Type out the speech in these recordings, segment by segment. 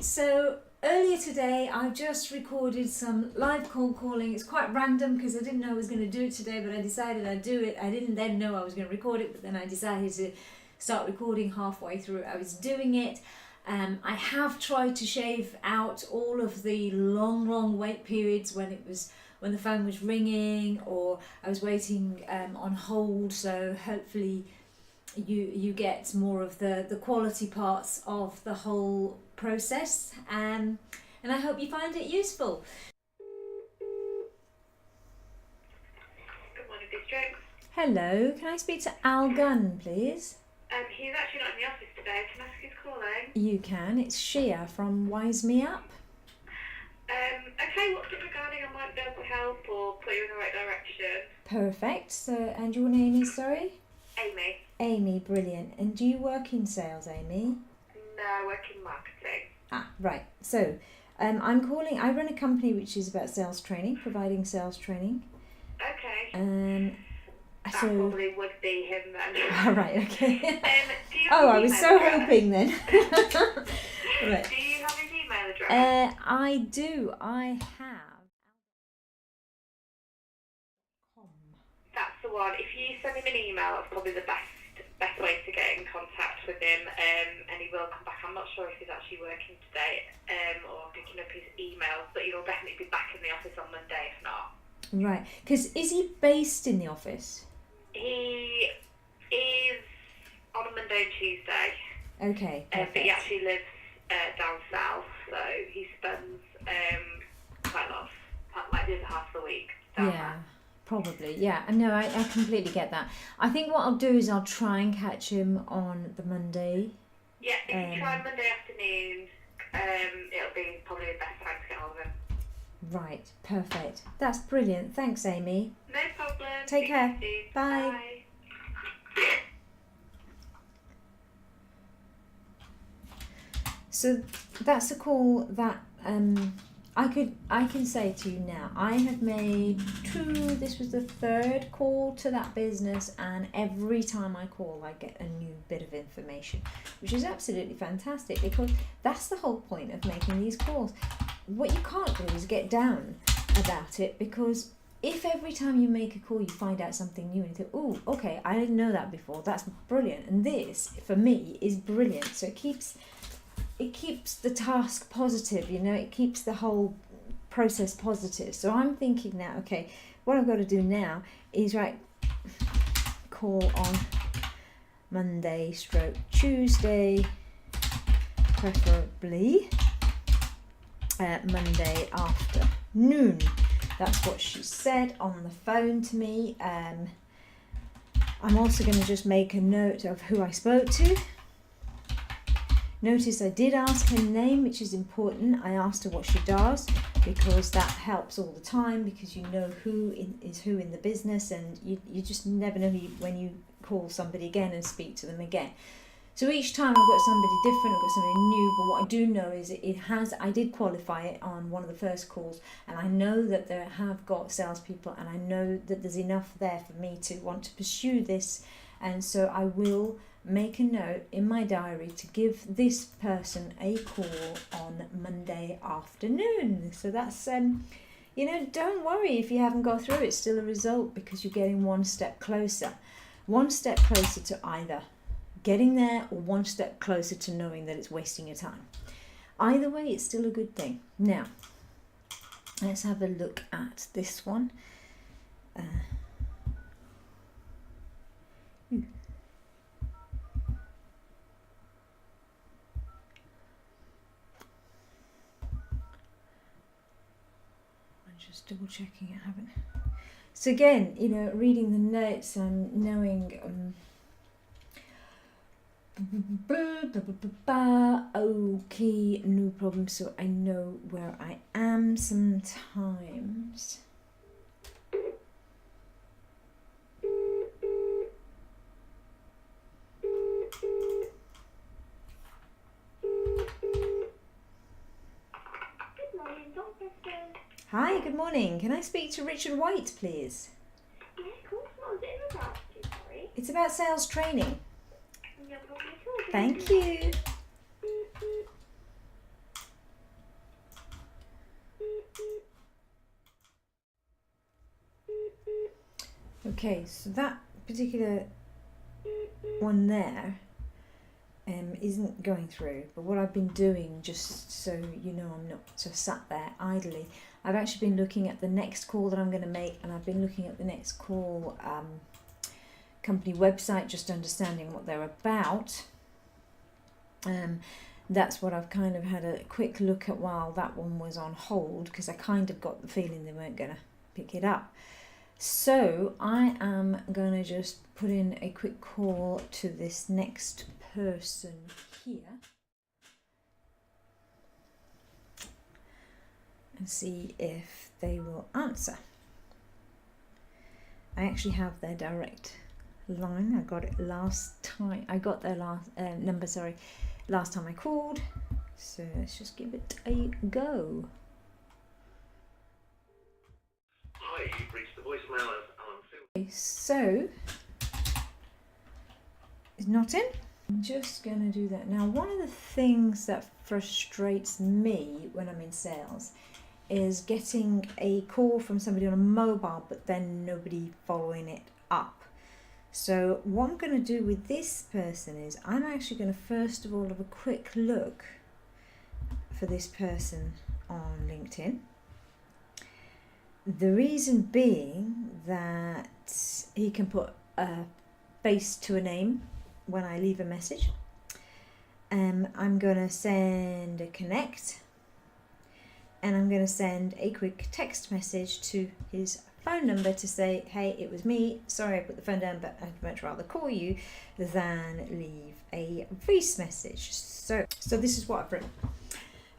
So earlier today I've just recorded some live cold calling. It's quite random because I didn't know I was going to do it today, but I decided I'd do it. I didn't then know I was going to record it, but then I decided to start recording halfway through I was doing it. I have tried to shave out all of the long wait periods when the phone was ringing or I was waiting on hold, so hopefully you get more of the quality parts of the whole process, and I hope you find it useful. Good morning, District. Hello, can I speak to Al Gunn, please? He's actually not in the office today. Can I ask who's calling? You can. It's Shea from Wise Me Up. Okay, what's it regarding? I might be able to help or put you in the right direction. Perfect. So, and your name is, sorry? Amy. Amy, brilliant. And do you work in sales, Amy? No, I work in marketing. Ah, right. So, I'm calling. I run a company which is about sales training, providing sales training. Okay. That So probably would be him then. all right. Okay. Do you have Oh, I his was email so address? hoping then. Right. Do you have his email address? I do. I have. That's the one. If you send him an email, that's probably the best way to get in contact with him, and he will come back. I'm not sure if he's actually working today or picking up his emails, but he'll definitely be back in the office on Monday if not. Right. Because is he based in the office? He is on a Monday and Tuesday, Okay. but he Perfect. actually lives down south, so he spends quite a lot of, like the other half of the week down Yeah. Probably, yeah. No, I completely get that. I think what I'll do is I'll try and catch him on the Monday. there. Yeah, if you try Monday afternoon, it'll be probably the best time to get hold of him. Right, perfect. That's brilliant. Thanks, Amy. No problem. Take Speak care. to you soon. Bye. Bye. So that's a call that I can say to you now. I have made this was the third call to that business, and every time I call I get a new bit of information, which is absolutely fantastic because that's the whole point of making these calls. What you can't do is get down about it, because if every time you make a call you find out something new and you think, oh, okay, I didn't know that before, that's brilliant, and this for me is brilliant. So it keeps the task positive, it keeps the whole process positive. So I'm thinking now, okay, what I've got to do now is call on Monday / Tuesday, preferably Monday afternoon. That's what she said on the phone to me. I'm also going to just make a note of who I spoke to. Notice I did ask her name, which is important. I asked her what she does because that helps all the time, because you know who is who in the business, and you just never know when you call somebody again and speak to them again. So each time I've got somebody different, I've got somebody new, but what I do know is I did qualify it on one of the first calls, and I know that there have got salespeople, and I know that there's enough there for me to want to pursue this, and so I will make a note in my diary to give this person a call on Monday afternoon. So that's, don't worry if you haven't got through, it's still a result, because you're getting one step closer to either getting there or one step closer to knowing that it's wasting your time. Either way, it's still a good thing. Now, let's have a look at this one. Just double checking I haven't. So again, reading the notes and knowing okay, no problem. So I know where I am sometimes. Hi, good morning. Can I speak to Richard White, please? Yeah, of course. What was it in regards to, sorry? It's about sales training. No problem at all. Thank you. Okay, so that particular one there isn't going through, but what I've been doing, just so you know I'm not just sat there idly, I've actually been looking at the next call that I'm going to make, and I've been looking at the next call company website, just understanding what they're about. That's what I've kind of had a quick look at while that one was on hold, because I kind of got the feeling they weren't going to pick it up. So I am going to just put in a quick call to this next person here and see if they will answer. I actually have their direct line. I got it last time. I got their last number, last time I called. So let's just give it a go. Hi, you've reached the voicemail of Alan Phil. Okay, so it's not in. I'm just going to do that. Now, one of the things that frustrates me when I'm in sales is getting a call from somebody on a mobile, but then nobody following it up. So what I'm going to do with this person is I'm actually going to first of all have a quick look for this person on LinkedIn. The reason being that he can put a face to a name when I leave a message. I'm going to send a connect, and I'm going to send a quick text message to his phone number to say, hey, it was me, sorry I put the phone down, but I'd much rather call you than leave a voice message. So this is what I've written.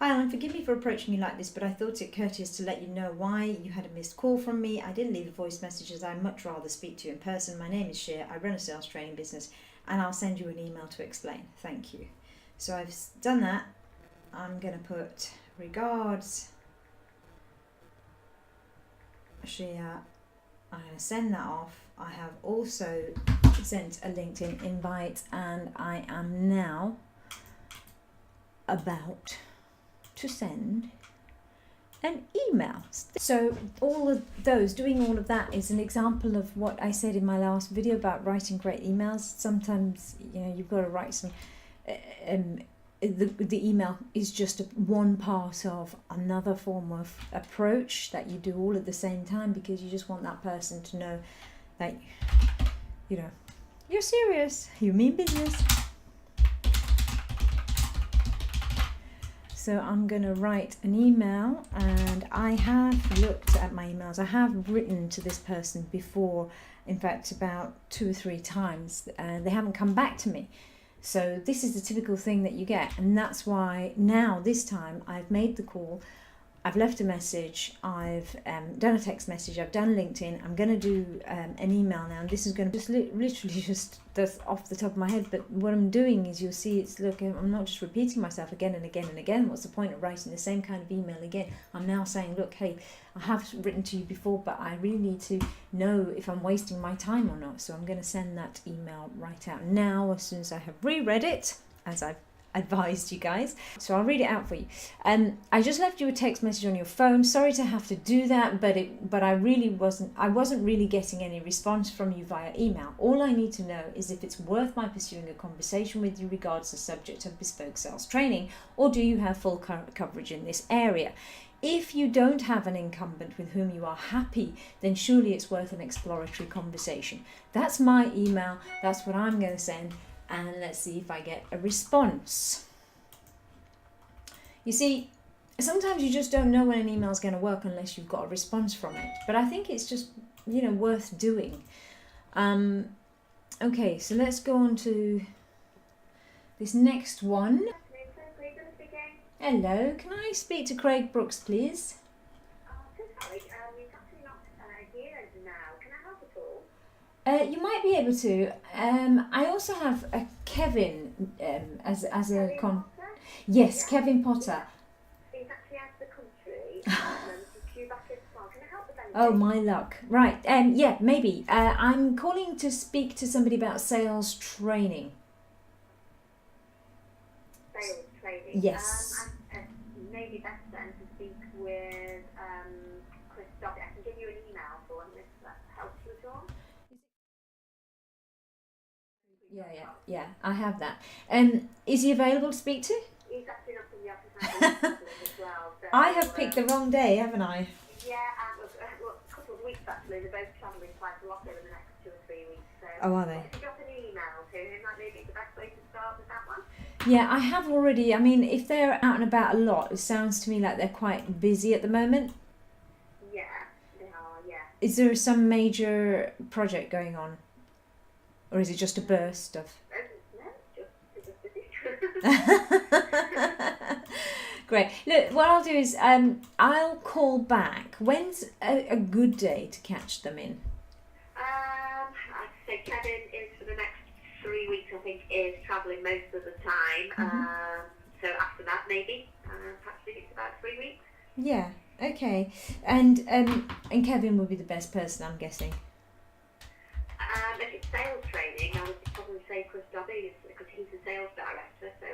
Hi Alan, forgive me for approaching you like this, but I thought it courteous to let you know why you had a missed call from me. I didn't leave a voice message as I'd much rather speak to you in person. My name is Shea, I run a sales training business, and I'll send you an email to explain. Thank you. So I've done that. I'm going to put regards, Shea. I'm going to send that off. I have also sent a LinkedIn invite, and I am now about to send an email. So doing all of that is an example of what I said in my last video about writing great emails. Sometimes, you've got to write some, the email is just one part of another form of approach that you do all at the same time, because you just want that person to know that, you're serious, you mean business. So I'm going to write an email, and I have looked at my emails. I have written to this person before, in fact, about 2 or 3 times, and they haven't come back to me. So this is the typical thing that you get, and that's why now this time I've made the call, I've left a message, I've done a text message, I've done LinkedIn, I'm going to do an email now, and this is going to just literally just that's off the top of my head, but what I'm doing is, you'll see it's I'm not just repeating myself again and again and again. What's the point of writing the same kind of email again? I'm now saying, look, hey, I have written to you before, but I really need to know if I'm wasting my time or not, so I'm going to send that email right out now as soon as I have reread it, as I've advised you guys. So I'll read it out for you. I just left you a text message on your phone. Sorry to have to do that, but I wasn't really getting any response from you via email. All I need to know is if it's worth my pursuing a conversation with you regards the subject of bespoke sales training, or do you have full coverage in this area? If you don't have an incumbent with whom you are happy, then surely it's worth an exploratory conversation. That's my email. That's what I'm going to send. And let's see if I get a response. You see, sometimes you just don't know when an email is going to work unless you've got a response from it. But I think it's just, worth doing. Okay, so let's go on to this next one. Hello, can I speak to Craig Brooks, please? You might be able to. I also have a Kevin as a con. Yes, yeah. Kevin Potter. He's actually out of the country. He's due back in tomorrow. Can I help with anything? Oh, my luck. Right. Yeah, maybe. I'm calling to speak to somebody about sales training. Sales training. Yes. Maybe best then to speak with Chris Doggett. I can give you an email for him if that helps you at all. Yeah. I have that. Is he available to speak to? He's actually not in the office as well. So, I have picked the wrong day, haven't I? Yeah, and a couple of weeks actually. They're both travelling quite a lot over the next 2 or 3 weeks. So, Oh, are they? if you drop an email to him, that may be the best way to start with that one. Yeah, I have already. I mean, if they're out and about a lot, it sounds to me like they're quite busy at the moment. Yeah, they are. Yeah. Is there some major project going on? Or is it just a burst of... No, just busy. Great. Look, what I'll do is I'll call back. When's a good day to catch them in? I'd say Kevin is for the next 3 weeks. I think is travelling most of the time. So after that, maybe perhaps it's about 3 weeks. Yeah. Okay. And Kevin would be the best person, I'm guessing. If it's sales training, I would probably say Chris Dobby because he's the sales director. So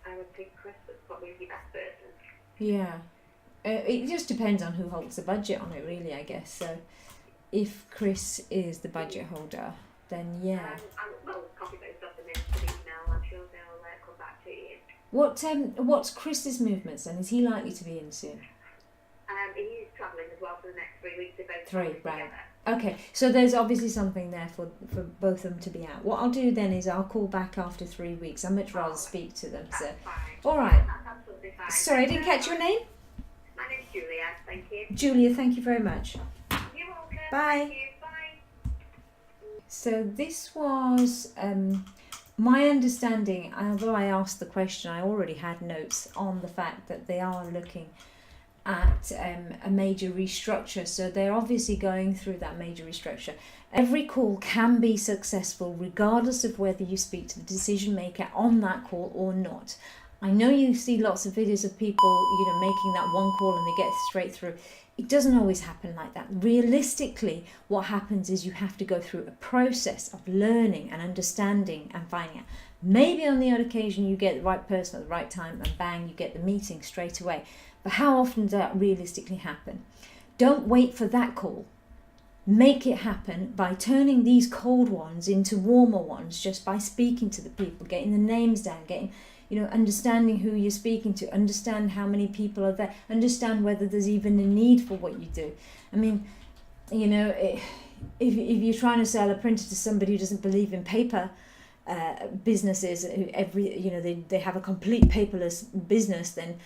I would think Chris was probably the best person. Yeah. It just depends on who holds the budget on it, really, I guess. So if Chris is the budget holder, then yeah. Well, copy those of them into the email. I'm sure they'll come back to you. What's Chris's movements then? Is he likely to be in soon? He is travelling as well for the next 3 weeks. They're both 3, travelling right. together. Okay, so there's obviously something there for both of them to be out. What I'll do then is I'll call back after 3 weeks. I'd much rather speak to them. So, That's fine. all right. That's absolutely fine. Sorry, I didn't catch your name. My name's Julia. Thank you. Julia, thank you very much. You're welcome. Bye. Thank you. Bye. So this was my understanding. Although I asked the question, I already had notes on the fact that they are looking at a major restructure. So they're obviously going through that major restructure. Every call can be successful regardless of whether you speak to the decision maker on that call or not. I know you see lots of videos of people, making that one call and they get straight through. It doesn't always happen like that. Realistically, what happens is you have to go through a process of learning and understanding and finding out. Maybe on the odd occasion you get the right person at the right time and bang, you get the meeting straight away. But how often does that realistically happen? Don't wait for that call. Make it happen by turning these cold ones into warmer ones, just by speaking to the people, getting the names down, understanding who you're speaking to, understand how many people are there, understand whether there's even a need for what you do. I mean, if you're trying to sell a printer to somebody who doesn't believe in paper, businesses, they have a complete paperless business, then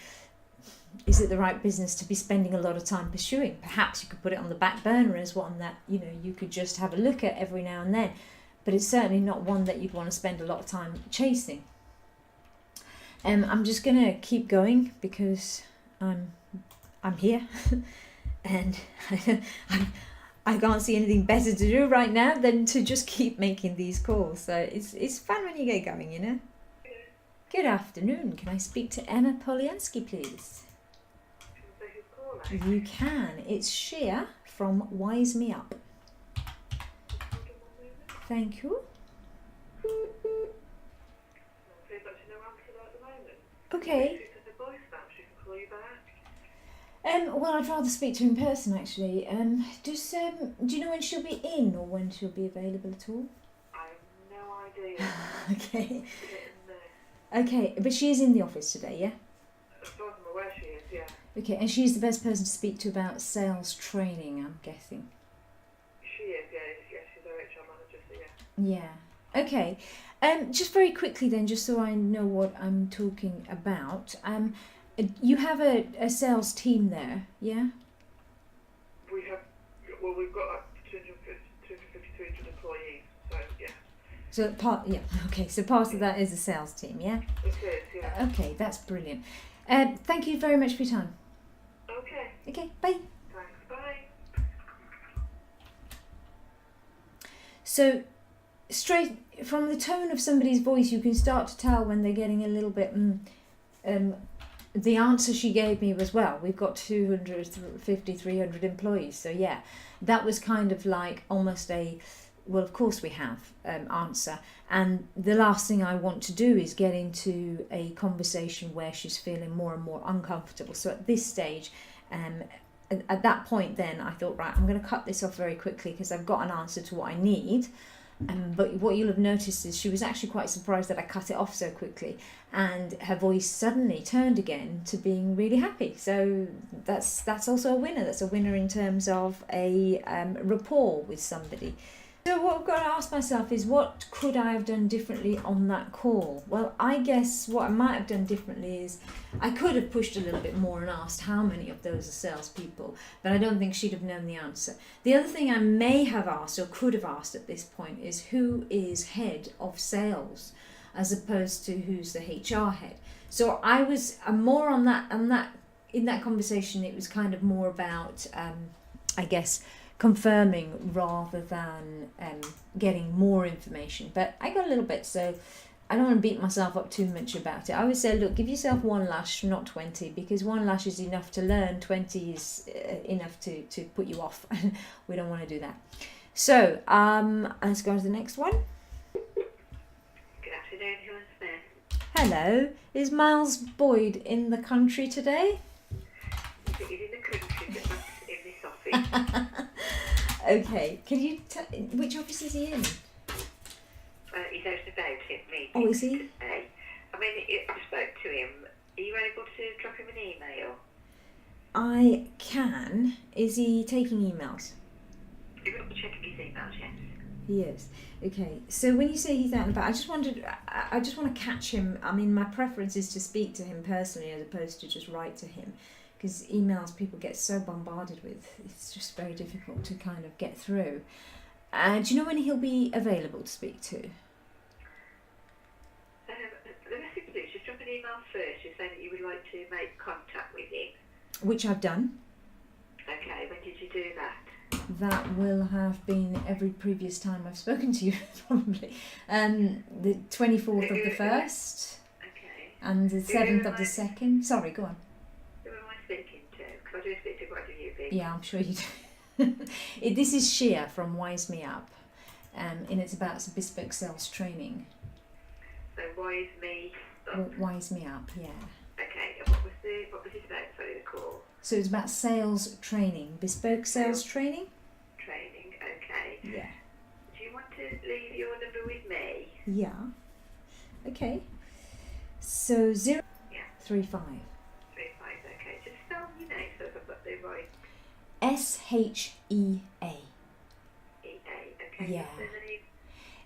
is it the right business to be spending a lot of time pursuing? Perhaps you could put it on the back burner as one that you could just have a look at every now and then, but it's certainly not one that you'd want to spend a lot of time chasing. I'm just gonna keep going because I'm here and I can't see anything better to do right now than to just keep making these calls. So it's fun when you get going, Good afternoon. Can I speak to Emma Poliansky, please? You can. It's Shea from Wise Me Up. Thank you. Okay. Well, I'd rather speak to her in person, actually. Do you know when she'll be in or when she'll be available at all? I have no idea. Okay. Okay, but she is in the office today, yeah? As far as I'm aware, she is, yeah. Okay, and she's the best person to speak to about sales training, I'm guessing. She is, yeah. She's our HR manager, so yeah. Yeah. Okay. Just very quickly then, just so I know what I'm talking about. You have a sales team there, yeah? We've got like 250, 300 employees, so yeah. So part of that is a sales team, yeah? It is, yeah. Okay, that's brilliant. Thank you very much for your time. Okay. Okay, bye. Thanks, bye. So, straight from the tone of somebody's voice, you can start to tell when they're getting a little bit. The answer she gave me was, well, we've got 250, 300 employees. So yeah, that was kind of like almost a, well, of course we have answer. And the last thing I want to do is get into a conversation where she's feeling more and more uncomfortable. So at this stage, at that point then, I thought, right, I'm going to cut this off very quickly because I've got an answer to what I need. But what you'll have noticed is she was actually quite surprised that I cut it off so quickly, and her voice suddenly turned again to being really happy. So that's also a winner. That's a winner in terms of a rapport with somebody. So what I've got to ask myself is, what could I have done differently on that call? Well, I guess what I might have done differently is I could have pushed a little bit more and asked how many of those are salespeople, but I don't think she'd have known the answer. The other thing I may have asked or could have asked at this point is, who is head of sales, as opposed to who's the HR head. So I was more on that in that conversation. It was kind of more about I guess confirming rather than getting more information. But I got a little bit, so I don't want to beat myself up too much about it. I would say, look, give yourself 1 lash, not 20, because 1 lash is enough to learn, 20 is enough to put you off. We don't want to do that. So let's go to the next one. Good afternoon, who's this? Hello, is Miles Boyd in the country today? He's in the country, but not in this office. Okay, can you which office is he in? He's out and about in meetings. Oh, is he? Today. I mean, I spoke to him. Are you able to drop him an email? I can. Is he taking emails? You've got to check his emails, yes. He is. Okay, so when you say he's out and about, I just want to catch him. I mean, my preference is to speak to him personally as opposed to just write to him, because emails people get so bombarded with, it's just very difficult to kind of get through. Do you know when he'll be available to speak to? The best thing to do is just drop an email first, just saying that you would like to make contact with him. Which I've done. Okay, when did you do that? That will have been every previous time I've spoken to you, probably. The 24th of the 1st. Okay. And the 7th of the 2nd. Sorry, go on. Who am I speaking to? Because I do speak to quite a few people. Yeah, I'm sure you do. This is Shea from Wise Me Up, and it's about bespoke sales training. So Wise Me Up. Wise Me Up, yeah. Okay, and what was it about? Sorry, the call. So it's about sales training, bespoke sales training. Training, okay. Yeah. Do you want to leave your number with me? Yeah. Okay. So 035. 35, okay. Just spell your name so I've got the right. SHEA. E-A, okay. Yeah. So the name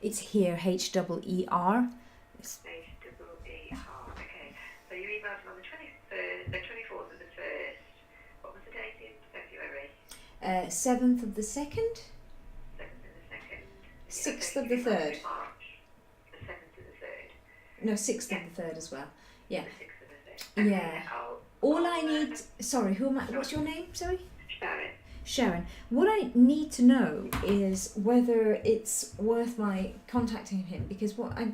It's Heer, HEER. H-E-E-R, okay. So you emailed him on the 24th of the 1st. What was the date in February? 7th of the 2nd. 7th of the 2nd. 6th of the 3rd. March. The 7th of the 3rd. No, 6th of the 3rd as well. Yeah. The 6th of the 3rd. Okay, Yeah. All I need... Sorry, who am I? What's your name? Sorry? Sharon. What I need to know is whether it's worth my contacting him, because what I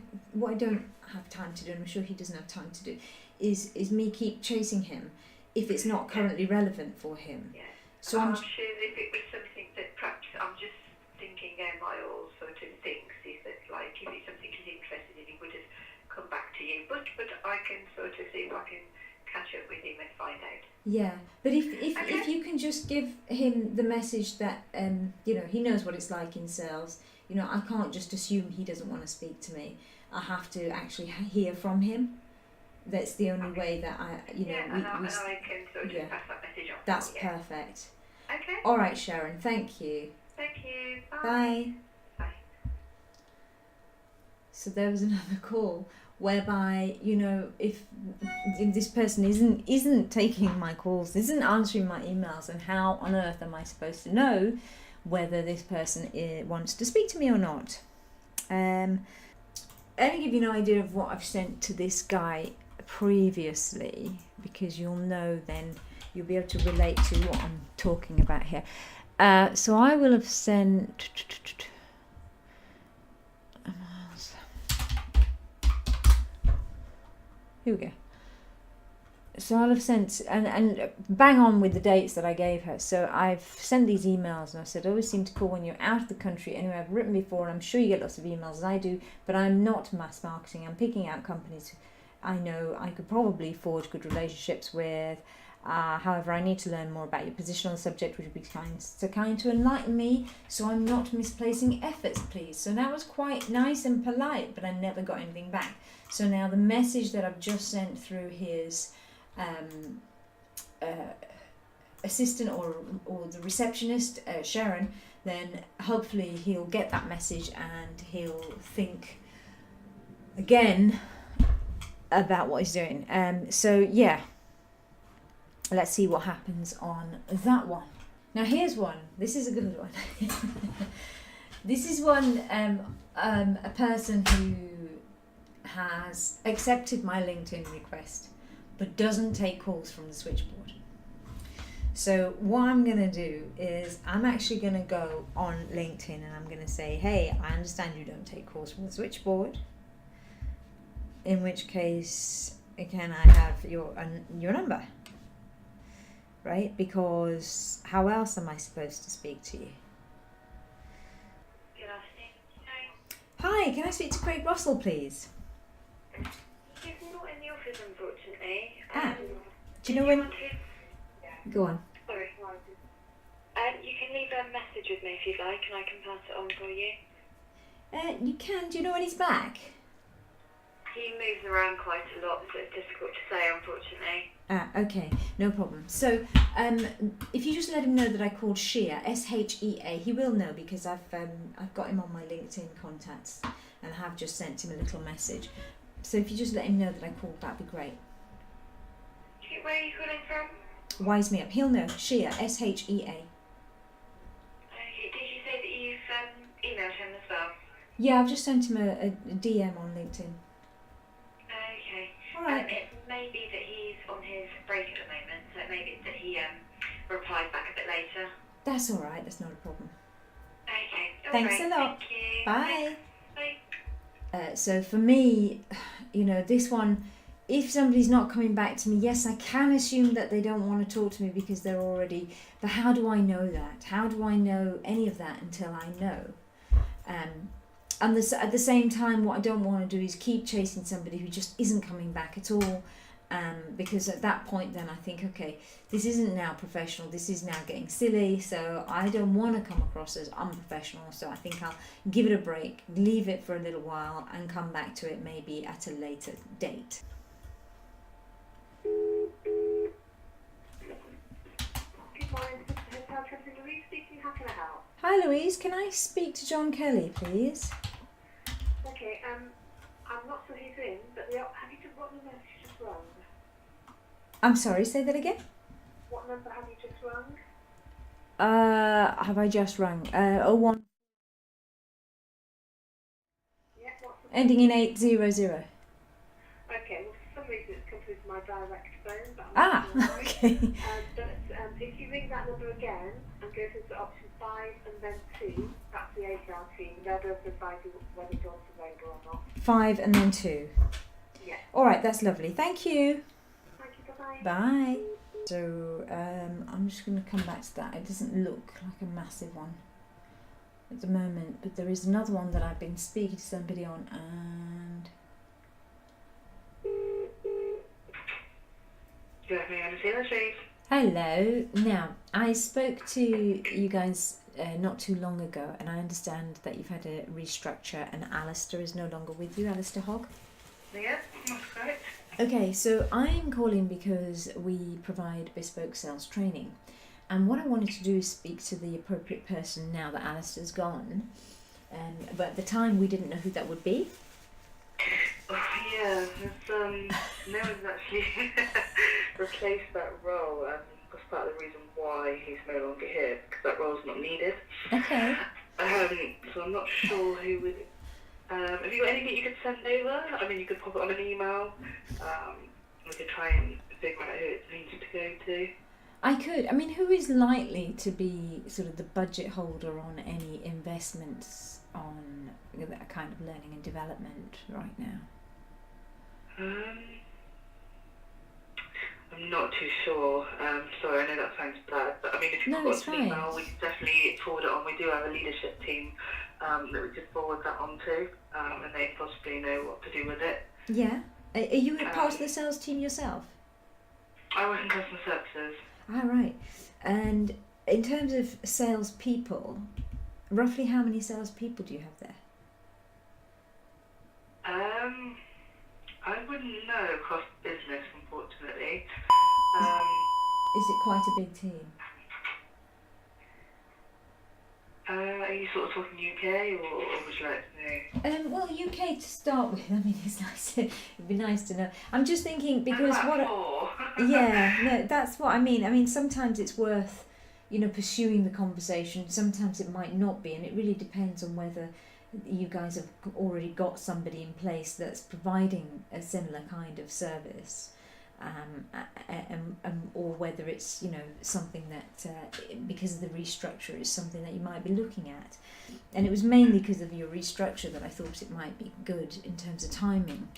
don't have time to do, and I'm sure he doesn't have time to do, is me keep chasing him if it's not currently relevant for him. Yeah. So I'm sure if it was something that perhaps I'm just thinking my all sort of things is that, like, if it's something he's interested in, he would have come back to you. But I can sort of see if I can catch up with him and find out. Yeah, but if you can just give him the message that he knows what it's like in sales. I can't just assume he doesn't want to speak to me. I have to actually hear from him. That's the only way that I I can sort of pass that message on. That's perfect. Okay. All right, Sharon. Thank you. Thank you. Bye. Bye. So there was another call whereby, if this person isn't taking my calls, isn't answering my emails, and how on earth am I supposed to know whether this person wants to speak to me or not? Let me give you an idea of what I've sent to this guy previously, because you'll know, then you'll be able to relate to what I'm talking about here. So I will have sent... Here we go. So I'll have sent, and bang on with the dates that I gave her. So I've sent these emails, and I said, I always seem to call when you're out of the country. Anyway, I've written before, and I'm sure you get lots of emails, as I do, but I'm not mass marketing. I'm picking out companies I know I could probably forge good relationships with, However, I need to learn more about your position on the subject. Would you be kind to enlighten me so I'm not misplacing efforts, please? So that was quite nice and polite, but I never got anything back. So now the message that I've just sent through his assistant or the receptionist, Sharon, then hopefully he'll get that message and he'll think again about what he's doing. So yeah, let's see what happens on that one. Now here's one. This is a good one. This is one, a person who has accepted my LinkedIn request but doesn't take calls from the switchboard. So what I'm going to do is I'm actually going to go on LinkedIn and I'm going to say, hey, I understand you don't take calls from the switchboard. In which case, can I have your number? Right? Because how else am I supposed to speak to you? Good afternoon. Hi, can I speak to Craig Russell, please? He's not in the office, unfortunately. Do you know when... Go on. Sorry. You can leave a message with me if you'd like, and I can pass it on for you. You can. Do you know when he's back? He moves around quite a lot, so it's difficult to say, unfortunately. Okay, no problem. So, if you just let him know that I called Shea, S-H-E-A, he will know because I've got him on my LinkedIn contacts and have just sent him a little message. So if you just let him know that I called, that'd be great. Where are you calling from? Wise me up. He'll know. Shea, S-H-E-A. Okay, did you say that you've emailed him as well? Yeah, I've just sent him a DM on LinkedIn. Okay. All right. It may be that he's on his break at the moment, so it may be that he replies back a bit later. That's all right. That's not a problem. Okay. All Thanks right. a lot. Thank you. Bye. Bye. So for me, this one, if somebody's not coming back to me, yes, I can assume that they don't want to talk to me because they're already, but how do I know that? How do I know any of that until I know? And at the same time, what I don't want to do is keep chasing somebody who just isn't coming back at all. Because at that point then I think, okay, this isn't now professional, this is now getting silly, so I don't want to come across as unprofessional, so I think I'll give it a break, leave it for a little while and come back to it maybe at a later date. Good morning, this is Hotel Trustee Louise speaking. How can I help? Hi Louise, can I speak to John Kelly, please? Okay, I'm not sure he's in, but have you just what number have you just rung? I'm sorry, say that again? What number have you just rung? Have I just rung? 01 Yeah, what's the ending in 800. Okay, well for some reason it's come through to my direct phone, but I'm not sure why. Okay. But if you ring that number again and go through to option 5 and then 2, that's the HR team, they'll be able to advise you whether John's available or not. 5 and then 2. Yeah. Alright, that's lovely. Thank you. Thank you, bye-bye. Bye. So I'm just going to come back to that. It doesn't look like a massive one at the moment, but there is another one that I've been speaking to somebody on, and Good afternoon, I'm Sheila Shea. hello. Now, I spoke to you guys not too long ago, and I understand that you've had a restructure and Alistair is no longer with you, Alistair Hogg. Yeah, that's correct. Okay, so I'm calling because we provide bespoke sales training. And what I wanted to do is speak to the appropriate person now that Alistair's gone. But at the time, we didn't know who that would be. Oh, yeah, no one's actually replaced that role, and that's part of the reason why he's no longer here, because that role's not needed. Okay. So I'm not sure who would... have you got anything you could send over? I mean, you could pop it on an email. We could try and figure out who it needs to go to. I could. I mean, who is likely to be sort of the budget holder on any investments on that kind of learning and development right now? I'm not too sure. Sorry, I know that sounds bad, but I mean, if you No, put it's it on an email, we can definitely forward it on. We do have a leadership team that we could forward that on to, and they possibly know what to do with it. Yeah. Are you a part of the sales team yourself? I work in customer services. Ah, right. And in terms of salespeople, roughly how many salespeople do you have there? I wouldn't know across business, unfortunately. Is it quite a big team? Are you sort of talking UK or would you like to know? Well, UK to start with. I mean, it's nice. It'd be nice to know. I'm just thinking because About what. four. Yeah, no, that's what I mean. I mean, sometimes it's worth, pursuing the conversation. Sometimes it might not be, and it really depends on whether you guys have already got somebody in place that's providing a similar kind of service, or whether it's something that because of the restructure is something that you might be looking at. And it was mainly because of your restructure that I thought it might be good in terms of timing.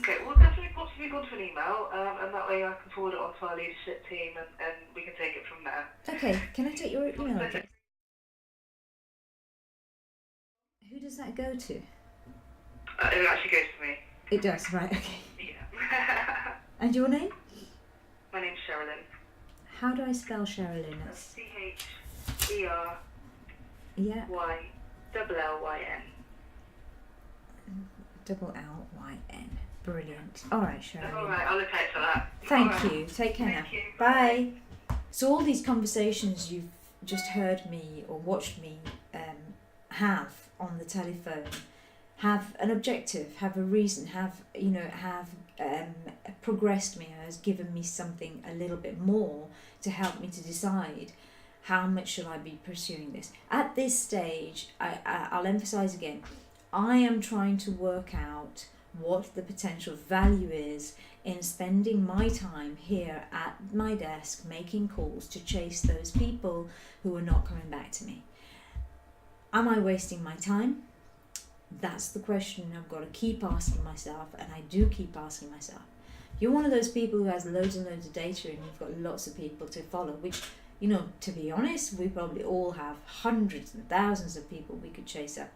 Okay, well definitely pop something onto an email, and that way I can forward it onto our leadership team and we can take it from there. Okay, can I take your email address? Who does that go to? It actually goes to me. It does, right, okay. Yeah. And your name? My name's Sherilyn. How do I spell Sherilyn? That's CHERYLLYN. Yeah. Double L-Y-N. Brilliant. All right, Sherilyn. Alright, I'll look out for that. Thank you. Take care now. Thank you. Bye. So all these conversations you've just heard me or watched me have on the telephone have an objective, have a reason, have progressed me, has given me something a little bit more to help me to decide how much shall I be pursuing this. At this stage, I'll emphasize again, I am trying to work out what the potential value is in spending my time here at my desk making calls to chase those people who are not coming back to me. Am I wasting my time? That's the question I've got to keep asking myself, and I do keep asking myself. You're one of those people who has loads and loads of data and you've got lots of people to follow, which, to be honest, we probably all have hundreds and thousands of people we could chase up.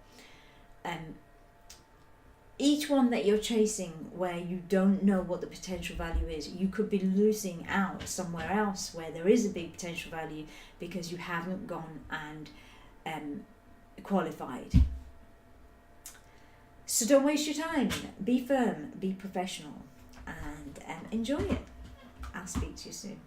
Each one that you're chasing where you don't know what the potential value is, you could be losing out somewhere else where there is a big potential value because you haven't gone and qualified. So don't waste your time. Be firm, be professional, and enjoy it. I'll speak to you soon.